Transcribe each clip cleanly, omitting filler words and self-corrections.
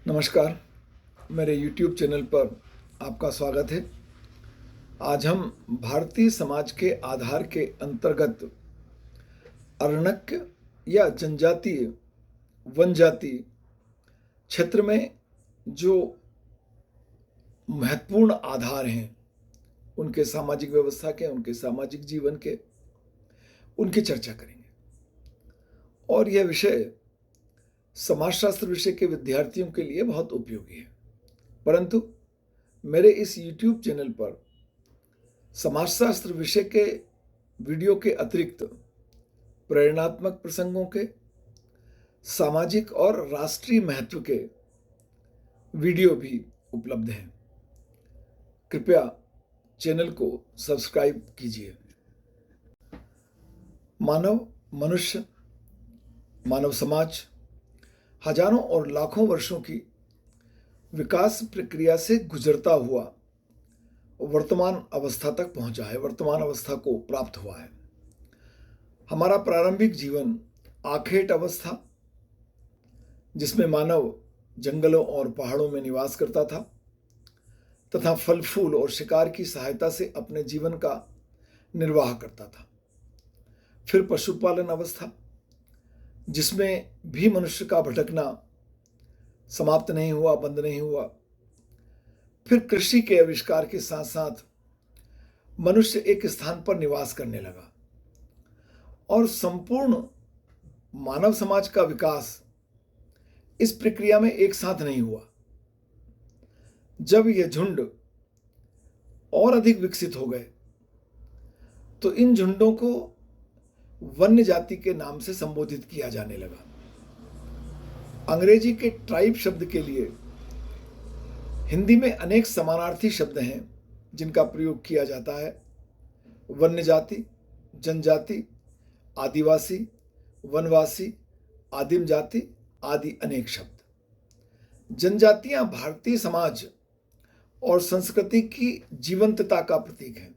नमस्कार, मेरे YouTube channel पर आपका स्वागत है। आज हम भारतीय समाज के आधार के अंतर्गत अरण्यक या जनजातीय वनजाति क्षेत्र में जो महत्वपूर्ण आधार हैं, उनके सामाजिक व्यवस्था के, उनके सामाजिक जीवन के, उनकी चर्चा करेंगे। और यह विषय समाजशास्त्र विषय के विद्यार्थियों के लिए बहुत उपयोगी है। परंतु मेरे इस YouTube चैनल पर समाजशास्त्र विषय के वीडियो के अतिरिक्त प्रेरणात्मक प्रसंगों के, सामाजिक और राष्ट्रीय महत्व के वीडियो भी उपलब्ध हैं। कृपया चैनल को सब्सक्राइब कीजिए। मनुष्य, मानव समाज हजारों और लाखों वर्षों की विकास प्रक्रिया से गुजरता हुआ वर्तमान अवस्था तक पहुंचा है, वर्तमान अवस्था को प्राप्त हुआ है। हमारा प्रारंभिक जीवन आखेट अवस्था, जिसमें मानव जंगलों और पहाड़ों में निवास करता था तथा फल फूल और शिकार की सहायता से अपने जीवन का निर्वाह करता था। फिर पशुपालन अवस्था, जिसमें भी मनुष्य का भटकना समाप्त नहीं हुआ, बंद नहीं हुआ। फिर कृषि के आविष्कार के साथ साथ मनुष्य एक स्थान पर निवास करने लगा और संपूर्ण मानव समाज का विकास इस प्रक्रिया में एक साथ नहीं हुआ। जब यह झुंड और अधिक विकसित हो गए तो इन झुंडों को वन्य जाति के नाम से संबोधित किया जाने लगा। अंग्रेजी के ट्राइब शब्द के लिए हिंदी में अनेक समानार्थी शब्द हैं जिनका प्रयोग किया जाता है। वन्य जाति, जनजाति, आदिवासी, वनवासी, आदिम जाति आदि अनेक शब्द। जनजातियां भारतीय समाज और संस्कृति की जीवंतता का प्रतीक हैं।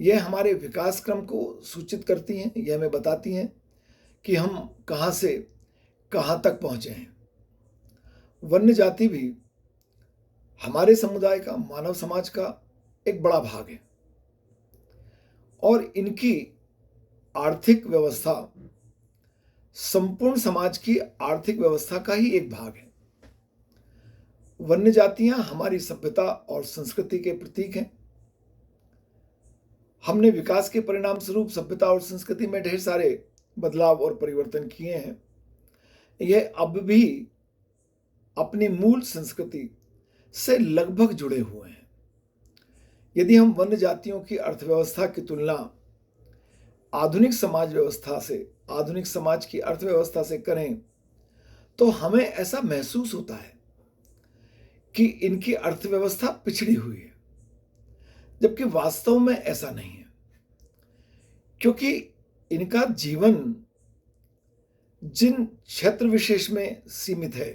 यह हमारे विकास क्रम को सूचित करती हैं, यह हमें बताती हैं कि हम कहाँ से कहाँ तक पहुँचे हैं। वन्य जाति भी हमारे समुदाय का, मानव समाज का एक बड़ा भाग है और इनकी आर्थिक व्यवस्था संपूर्ण समाज की आर्थिक व्यवस्था का ही एक भाग है। वन्य जातियां हमारी सभ्यता और संस्कृति के प्रतीक हैं। हमने विकास के परिणाम स्वरूप सभ्यता और संस्कृति में ढेर सारे बदलाव और परिवर्तन किए हैं। यह अब भी अपनी मूल संस्कृति से लगभग जुड़े हुए हैं। यदि हम वन्य जातियों की अर्थव्यवस्था की तुलना आधुनिक समाज व्यवस्था से, आधुनिक समाज की अर्थव्यवस्था से करें तो हमें ऐसा महसूस होता है कि इनकी अर्थव्यवस्था पिछड़ी हुई है, जबकि वास्तव में ऐसा नहीं है, क्योंकि इनका जीवन जिन क्षेत्र विशेष में सीमित है,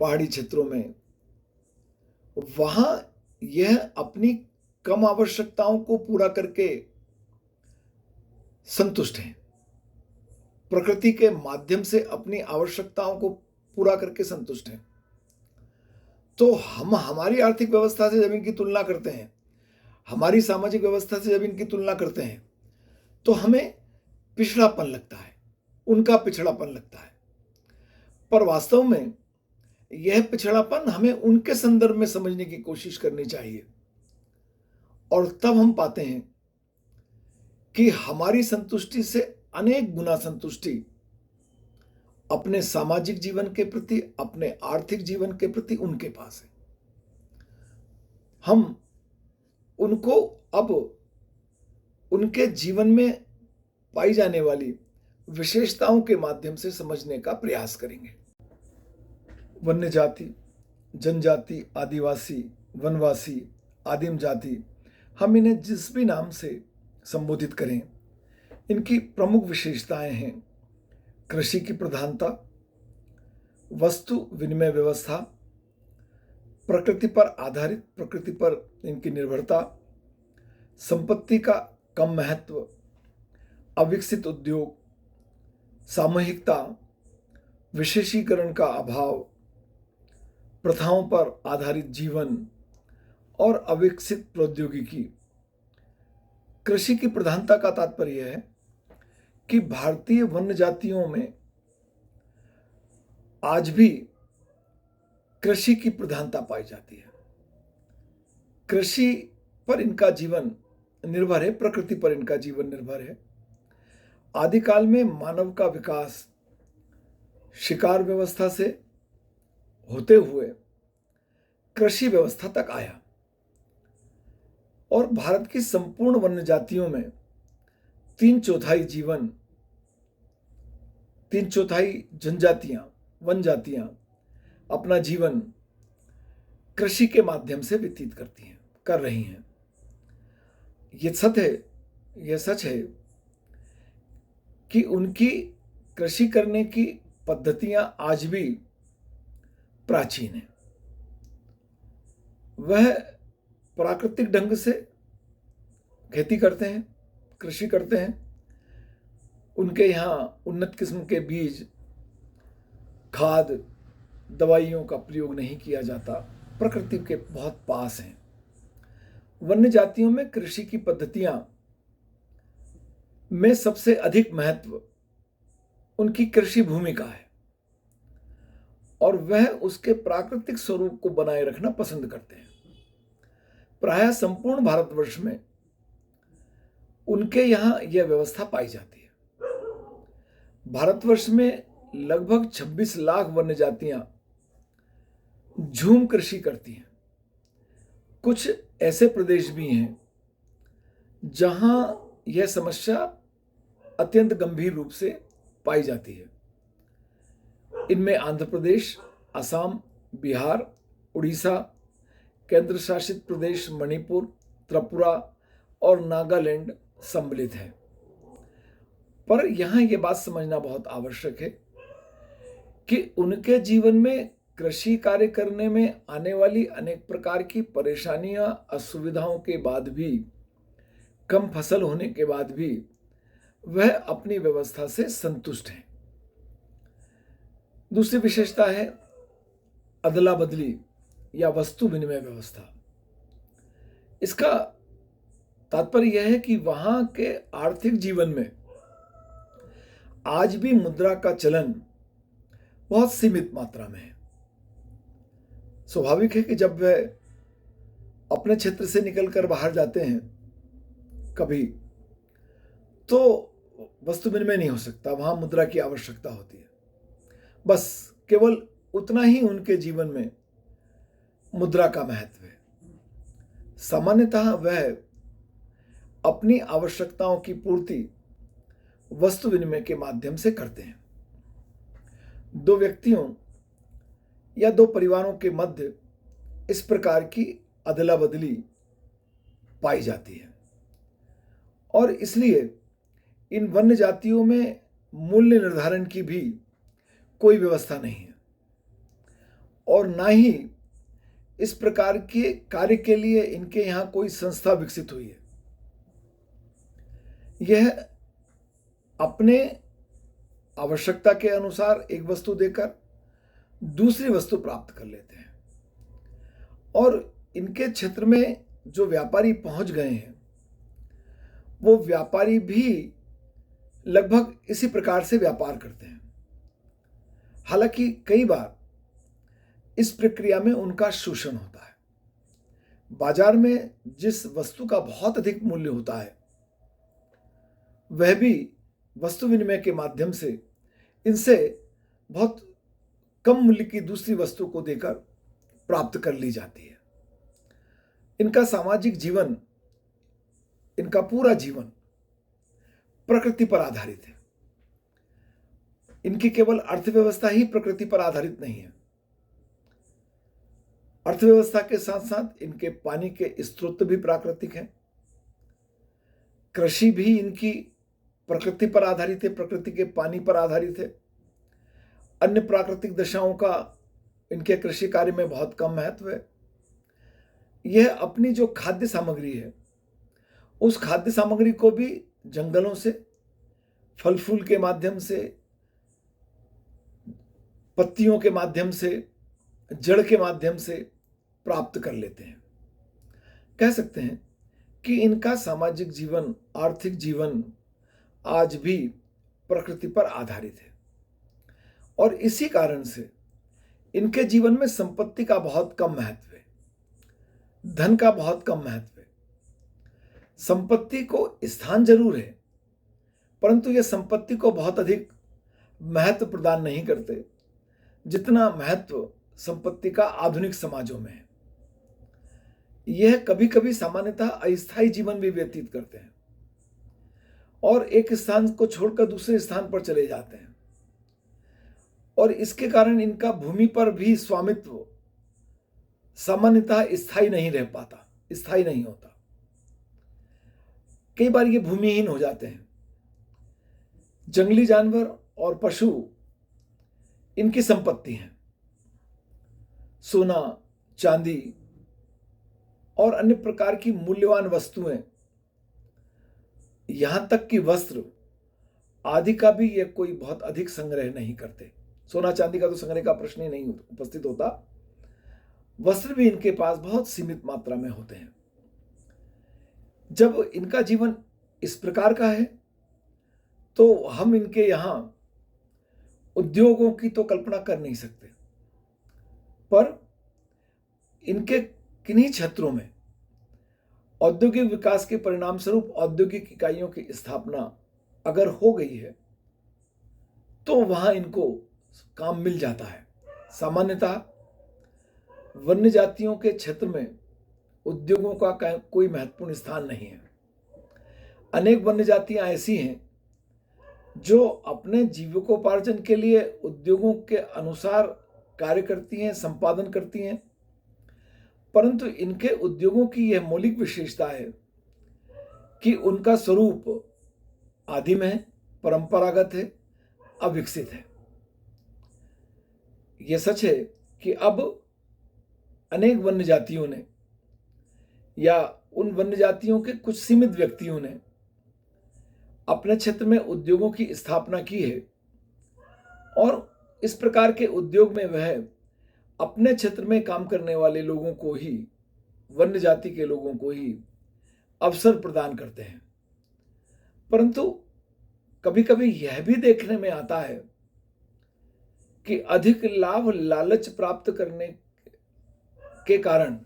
पहाड़ी क्षेत्रों में, वहां यह अपनी कम आवश्यकताओं को पूरा करके संतुष्ट हैं। प्रकृति के माध्यम से अपनी आवश्यकताओं को पूरा करके संतुष्ट हैं। तो हम हमारी आर्थिक व्यवस्था से जब इनकी तुलना करते हैं, हमारी सामाजिक व्यवस्था से जब इनकी तुलना करते हैं, तो हमें पिछड़ापन लगता है, उनका पिछड़ापन लगता है। पर वास्तव में यह पिछड़ापन हमें उनके संदर्भ में समझने की कोशिश करनी चाहिए और तब हम पाते हैं कि हमारी संतुष्टि से अनेक गुना संतुष्टि अपने सामाजिक जीवन के प्रति, अपने आर्थिक जीवन के प्रति उनके पास है। हम उनको अब उनके जीवन में पाई जाने वाली विशेषताओं के माध्यम से समझने का प्रयास करेंगे। वन्य जाति, जनजाति, आदिवासी, वनवासी, आदिम जाति, हम इन्हें जिस भी नाम से संबोधित करें, इनकी प्रमुख विशेषताएं हैं कृषि की प्रधानता, वस्तु विनिमय व्यवस्था, प्रकृति पर आधारित, प्रकृति पर इनकी निर्भरता, संपत्ति का कम महत्व, अविकसित उद्योग, सामूहिकता, विशेषीकरण का अभाव, प्रथाओं पर आधारित जीवन और अविकसित प्रौद्योगिकी। कृषि की प्रधानता का तात्पर्य है कि भारतीय वन्य जातियों में आज भी कृषि की प्रधानता पाई जाती है। कृषि पर इनका जीवन निर्भर है, प्रकृति पर इनका जीवन निर्भर है। आदिकाल में मानव का विकास शिकार व्यवस्था से होते हुए कृषि व्यवस्था तक आया और भारत की संपूर्ण वन्य जातियों में 3/4 जनजातियां, वन जातियां अपना जीवन कृषि के माध्यम से व्यतीत कर रही हैं। यह सच है कि उनकी कृषि करने की पद्धतियां आज भी प्राचीन हैं। वह प्राकृतिक ढंग से खेती करते हैं, कृषि करते हैं। उनके यहाँ उन्नत किस्म के बीज, खाद, दवाइयों का प्रयोग नहीं किया जाता, प्रकृति के बहुत पास हैं। वन्य जातियों में कृषि की पद्धतियां में सबसे अधिक महत्व उनकी कृषि भूमि का है और वह उसके प्राकृतिक स्वरूप को बनाए रखना पसंद करते हैं। प्रायः संपूर्ण भारतवर्ष में उनके यहाँ यह व्यवस्था पाई जाती है। भारतवर्ष में लगभग 26 लाख वन्य जातियां झूम कृषि करती हैं। कुछ ऐसे प्रदेश भी हैं जहां यह समस्या अत्यंत गंभीर रूप से पाई जाती है। इनमें आंध्र प्रदेश, असम, बिहार, उड़ीसा, केंद्र शासित प्रदेश मणिपुर, त्रिपुरा और नागालैंड सम्मिलित है। पर यहाँ यह बात समझना बहुत आवश्यक है कि उनके जीवन में कृषि कार्य करने में आने वाली अनेक प्रकार की परेशानियां, असुविधाओं के बाद भी, कम फसल होने के बाद भी वह अपनी व्यवस्था से संतुष्ट हैं। दूसरी विशेषता है अदला बदली या वस्तु विनिमय व्यवस्था। इसका तात्पर्य यह है कि वहां के आर्थिक जीवन में आज भी मुद्रा का चलन बहुत सीमित मात्रा में है। स्वाभाविक है कि जब वह अपने क्षेत्र से निकलकर बाहर जाते हैं कभी, तो वस्तु विनिमय नहीं हो सकता, वहां मुद्रा की आवश्यकता होती है। बस केवल उतना ही उनके जीवन में मुद्रा का महत्व है। सामान्यतः वह अपनी आवश्यकताओं की पूर्ति वस्तु विनिमय के माध्यम से करते हैं। दो व्यक्तियों या दो परिवारों के मध्य इस प्रकार की अदला बदली पाई जाती है और इसलिए इन वन्य जातियों में मूल्य निर्धारण की भी कोई व्यवस्था नहीं है और ना ही इस प्रकार के कार्य के लिए इनके यहाँ कोई संस्था विकसित हुई है। यह अपने आवश्यकता के अनुसार एक वस्तु देकर दूसरी वस्तु प्राप्त कर लेते हैं और इनके क्षेत्र में जो व्यापारी पहुंच गए हैं वो व्यापारी भी लगभग इसी प्रकार से व्यापार करते हैं। हालांकि कई बार इस प्रक्रिया में उनका शोषण होता है। बाजार में जिस वस्तु का बहुत अधिक मूल्य होता है वह भी वस्तु विनिमय के माध्यम से इनसे बहुत कम मूल्य की दूसरी वस्तु को देकर प्राप्त कर ली जाती है। इनका सामाजिक जीवन, इनका पूरा जीवन प्रकृति पर आधारित है। इनकी केवल अर्थव्यवस्था ही प्रकृति पर आधारित नहीं है। अर्थव्यवस्था के साथ साथ इनके पानी के स्रोत भी प्राकृतिक हैं। कृषि भी इनकी प्रकृति पर आधारित है, प्रकृति के पानी पर आधारित है। अन्य प्राकृतिक दशाओं का इनके कृषि कार्य में बहुत कम महत्व है। यह अपनी जो खाद्य सामग्री है उस खाद्य सामग्री को भी जंगलों से, फल फूल के माध्यम से, पत्तियों के माध्यम से जड़ के माध्यम से प्राप्त कर लेते हैं। कह सकते हैं कि इनका सामाजिक जीवन, आर्थिक जीवन आज भी प्रकृति पर आधारित है और इसी कारण से इनके जीवन में संपत्ति का बहुत कम महत्व है, धन का बहुत कम महत्व है। संपत्ति को स्थान जरूर है, परंतु यह संपत्ति को बहुत अधिक महत्व प्रदान नहीं करते जितना महत्व संपत्ति का आधुनिक समाजों में है। यह कभी कभी सामान्यतः अस्थायी जीवन भी व्यतीत करते हैं और एक स्थान को छोड़कर दूसरे स्थान पर चले जाते हैं और इसके कारण इनका भूमि पर भी स्वामित्व सामान्यतः स्थायी नहीं रह पाता, स्थायी नहीं होता। कई बार ये भूमिहीन हो जाते हैं। जंगली जानवर और पशु इनकी संपत्ति हैं। सोना, चांदी और अन्य प्रकार की मूल्यवान वस्तुएं, यहां तक कि वस्त्र आदि का भी ये कोई बहुत अधिक संग्रह नहीं करते। सोना चांदी का तो संग्रह का प्रश्न ही नहीं उपस्थित होता। वस्त्र भी इनके पास बहुत सीमित मात्रा में होते हैं। जब इनका जीवन इस प्रकार का है तो हम इनके यहां उद्योगों की तो कल्पना कर नहीं सकते, पर इनके किन्हीं क्षेत्रों में औद्योगिक विकास के परिणाम स्वरूप औद्योगिक इकाइयों की स्थापना अगर हो गई है तो वहां इनको काम मिल जाता है। सामान्यतः वन्य जातियों के क्षेत्र में उद्योगों का कोई महत्वपूर्ण स्थान नहीं है। अनेक वन्य जातियां ऐसी हैं जो अपने जीविकोपार्जन के लिए उद्योगों के अनुसार कार्य करती हैं, संपादन करती हैं, परंतु इनके उद्योगों की यह मौलिक विशेषता है कि उनका स्वरूप आदिम है, परंपरागत है, अविकसित है। यह सच है कि अब अनेक वन्य जातियों ने या उन वन्य जातियों के कुछ सीमित व्यक्तियों ने अपने क्षेत्र में उद्योगों की स्थापना की है और इस प्रकार के उद्योग में वह अपने क्षेत्र में काम करने वाले लोगों को ही, वन्य जाति के लोगों को ही अवसर प्रदान करते हैं। परंतु कभी कभी यह भी देखने में आता है कि अधिक लाभ लालच प्राप्त करने के कारण,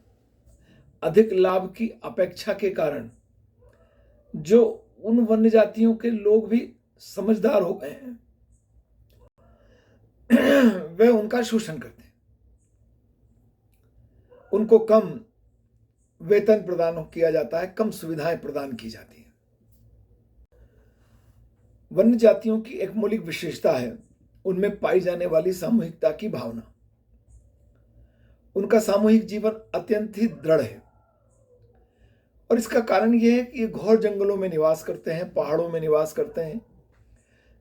अधिक लाभ की अपेक्षा के कारण जो उन वन्य जातियों के लोग भी समझदार हो गए हैं वे उनका शोषण करते हैं। उनको कम वेतन प्रदान किया जाता है, कम सुविधाएं प्रदान की जाती हैं। वन्य जातियों की एक मौलिक विशेषता है उनमें पाई जाने वाली सामूहिकता की भावना। उनका सामूहिक जीवन अत्यंत ही दृढ़ है और इसका कारण यह है कि ये घोर जंगलों में निवास करते हैं, पहाड़ों में निवास करते हैं,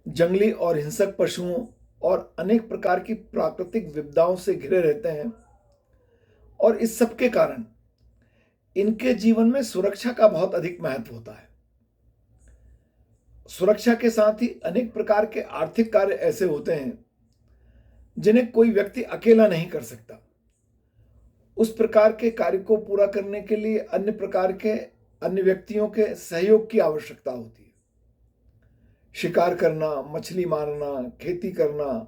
जंगली और हिंसक पशुओं और अनेक प्रकार की प्राकृतिक विपदाओं से घिरे रहते हैं और इस सब के कारण इनके जीवन में सुरक्षा का बहुत अधिक महत्व होता है। सुरक्षा के साथ ही अनेक प्रकार के आर्थिक कार्य ऐसे होते हैं जिन्हें कोई व्यक्ति अकेला नहीं कर सकता। उस प्रकार के कार्य को पूरा करने के लिए अन्य प्रकार के अन्य व्यक्तियों के सहयोग की आवश्यकता होती है। शिकार करना, मछली मारना, खेती करना,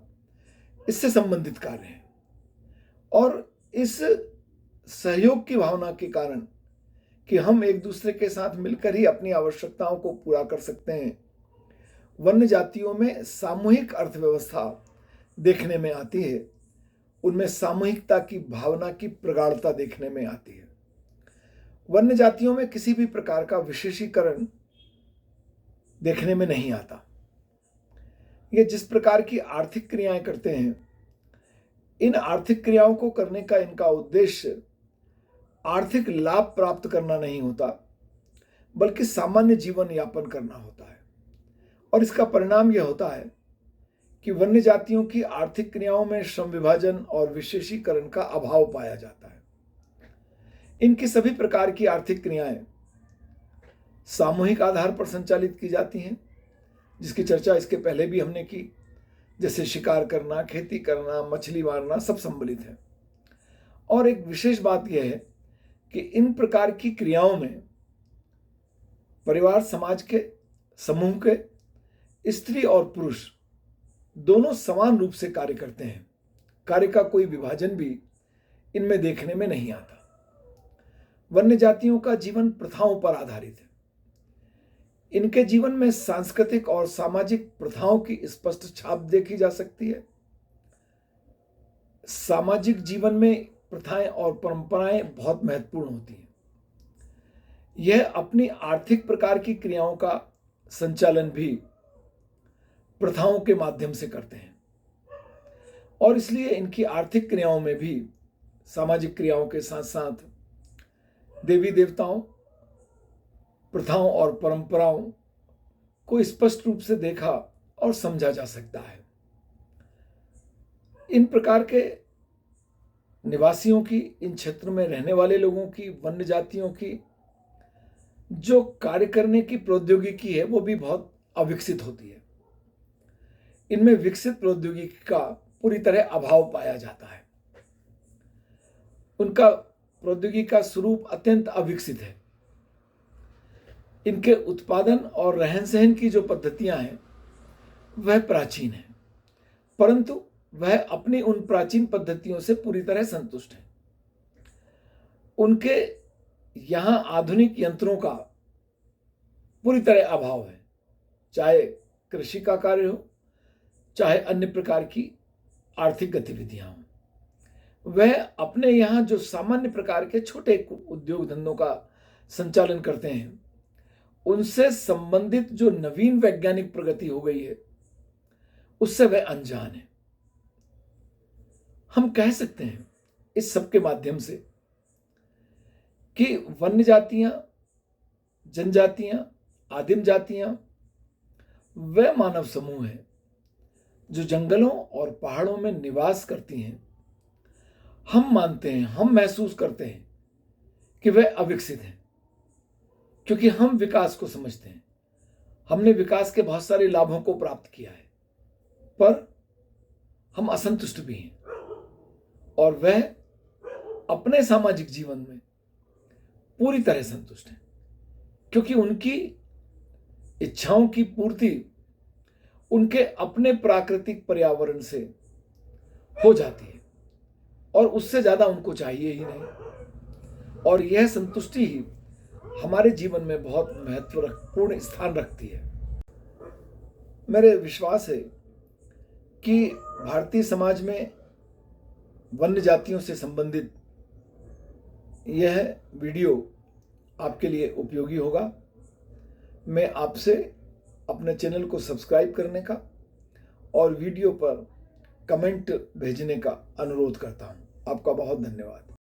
इससे संबंधित कार्य हैं और इस सहयोग की भावना के कारण कि हम एक दूसरे के साथ मिलकर ही अपनी आवश्यकताओं को पूरा कर सकते हैं, वन्य जातियों में सामूहिक अर्थव्यवस्था देखने में आती है। उनमें सामूहिकता की भावना की प्रगाढ़ता देखने में आती है। वन्य जातियों में किसी भी प्रकार का विशेषीकरण देखने में नहीं आता। ये जिस प्रकार की आर्थिक क्रियाएं करते हैं, इन आर्थिक क्रियाओं को करने का इनका उद्देश्य आर्थिक लाभ प्राप्त करना नहीं होता, बल्कि सामान्य जीवन यापन करना होता है। और इसका परिणाम यह होता है कि वन्य जातियों की आर्थिक क्रियाओं में श्रम विभाजन और विशेषीकरण का अभाव पाया जाता है। इनकी सभी प्रकार की आर्थिक क्रियाएं सामूहिक आधार पर संचालित की जाती हैं, जिसकी चर्चा इसके पहले भी हमने की, जैसे शिकार करना, खेती करना, मछली मारना, सब सम्मिलित है। और एक विशेष बात यह है कि इन प्रकार की क्रियाओं में परिवार समाज के समूह के स्त्री और पुरुष दोनों समान रूप से कार्य करते हैं। कार्य का कोई विभाजन भी इनमें देखने में नहीं आता। वन्य जातियों का जीवन प्रथाओं पर आधारित है। इनके जीवन में सांस्कृतिक और सामाजिक प्रथाओं की स्पष्ट छाप देखी जा सकती है। सामाजिक जीवन में प्रथाएं और परंपराएं बहुत महत्वपूर्ण होती हैं। यह अपनी आर्थिक प्रकार की क्रियाओं का संचालन भी प्रथाओं के माध्यम से करते हैं और इसलिए इनकी आर्थिक क्रियाओं में भी सामाजिक क्रियाओं के साथ साथ देवी देवताओं, प्रथाओं और परंपराओं को स्पष्ट रूप से देखा और समझा जा सकता है। इन प्रकार के निवासियों की, इन क्षेत्र में रहने वाले लोगों की, वन्य जातियों की जो कार्य करने की प्रौद्योगिकी है वो भी बहुत अविकसित होती है। इनमें विकसित प्रौद्योगिकी का पूरी तरह अभाव पाया जाता है। उनका प्रौद्योगिकी का स्वरूप अत्यंत अविकसित है। इनके उत्पादन और रहन सहन की जो पद्धतियां हैं वह प्राचीन है, परंतु वह अपनी उन प्राचीन पद्धतियों से पूरी तरह संतुष्ट है। उनके यहां आधुनिक यंत्रों का पूरी तरह अभाव है, चाहे कृषि का कार्य हो, चाहे अन्य प्रकार की आर्थिक गतिविधियां हों। वह अपने यहां जो सामान्य प्रकार के छोटे उद्योग धंधों का संचालन करते हैं, उनसे संबंधित जो नवीन वैज्ञानिक प्रगति हो गई है उससे वह अनजान है। हम कह सकते हैं इस सब के माध्यम से कि वन्य जातियां, जनजातियां, आदिम जातियां वह मानव समूह है जो जंगलों और पहाड़ों में निवास करती हैं। हम मानते हैं, हम महसूस करते हैं कि वह अविकसित है, क्योंकि हम विकास को समझते हैं। हमने विकास के बहुत सारे लाभों को प्राप्त किया है, पर हम असंतुष्ट भी हैं और वह अपने सामाजिक जीवन में पूरी तरह संतुष्ट हैं, क्योंकि उनकी इच्छाओं की पूर्ति उनके अपने प्राकृतिक पर्यावरण से हो जाती है और उससे ज्यादा उनको चाहिए ही नहीं। और यह संतुष्टि ही हमारे जीवन में बहुत महत्वपूर्ण स्थान रखती है। मेरे विश्वास है कि भारतीय समाज में वन्य जातियों से संबंधित यह वीडियो आपके लिए उपयोगी होगा। मैं आपसे अपने चैनल को सब्सक्राइब करने का और वीडियो पर कमेंट भेजने का अनुरोध करता हूं। आपका बहुत धन्यवाद।